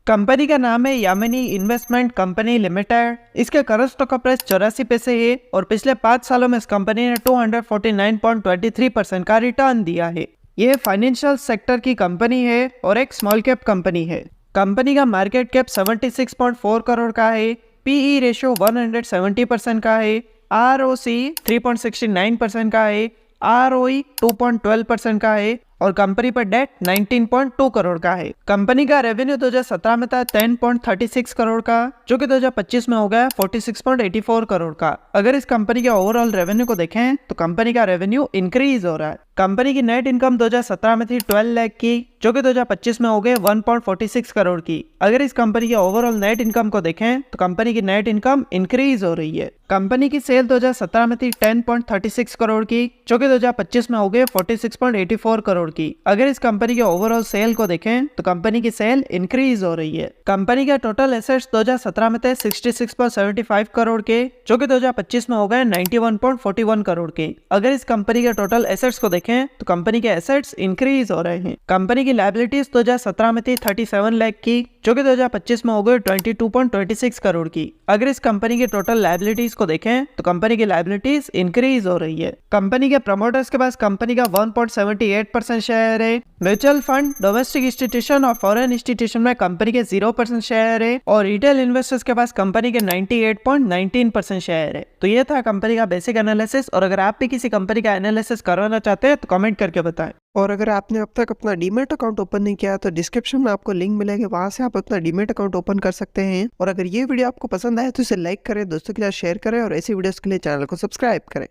Company का नाम है यामिनी इन्वेस्टमेंट कंपनी लिमिटेड। इसके करंट स्टॉक का प्राइस 84 पैसे है और पिछले 5 सालों में इस कंपनी ने 249.23% का रिटर्न दिया है। ये फाइनेंशियल सेक्टर की कंपनी है और एक स्मॉल कैप कंपनी है। कंपनी का मार्केट कैप 76.4 करोड़ का है, पीई रेशियो 170% का है, आरओसी 3.69% का है, आरओई 2.12% का है और कंपनी पर डेट 19.2 करोड़ का है। कंपनी का रेवेन्यू 2017 में था 10.36 करोड़ का, जो कि 2025 में हो गया 46.84 करोड़ का। अगर इस कंपनी के ओवरऑल रेवेन्यू को देखें तो कंपनी का रेवेन्यू इंक्रीज हो रहा है। कंपनी की नेट इनकम 2017 में थी 12 लाख की, जो कि 2025 में हो गए 1.46 करोड़ की। अगर इस कंपनी के ओवरऑल नेट इनकम को देखें तो कंपनी की नेट इनकम इंक्रीज हो रही है। कंपनी की सेल 2017 में थी 10.36 करोड़ की, जो कि 2025 में हो गए 46.84 करोड़ की। अगर इस कंपनी के ओवरऑल सेल को देखें तो कंपनी की सेल इंक्रीज हो रही है। कंपनी के टोटल एसेट्स 2017 में थे 66.75 करोड़ के, जो कि 2025 में हो गए 91.41 करोड़ के। अगर इस कंपनी के टोटल एसेट्स को देखें तो कंपनी के एसेट्स इंक्रीज हो रहे हैं। कंपनी की लायबिलिटीज 2017 में थी 37 लाख की, जो कि 2025 में हो गए 22.26 करोड़ की। अगर इस कंपनी की टोटल लायबिलिटीज को देखें तो कंपनी की लायबिलिटीज इंक्रीज हो रही है। कंपनी के प्रमोटर्स के पास कंपनी का 1.78% शेयर है। म्यूचुअल फंड, डोमेस्टिक इंस्टीट्यूशन और फॉरेन इंस्टीट्यूशन में कंपनी के 0% शेयर है और रिटेल इन्वेस्टर्स के पास कंपनी के 98.19% शेयर है। तो ये था कंपनी का बेसिक एनालिसिस, और अगर आप भी किसी कंपनी का एनालिसिस करवाना चाहते हैं तो कमेंट करके बताएं। और अगर आपने अब तक अपना डीमैट अकाउंट ओपन नहीं किया तो डिस्क्रिप्शन में आपको लिंक मिलेगा, वहां से आप अपना डीमैट अकाउंट ओपन कर सकते हैं। और अगर ये वीडियो आपको पसंद आए तो इसे लाइक करें, दोस्तों के साथ शेयर करें और ऐसी वीडियोस के लिए चैनल को सब्सक्राइब करें।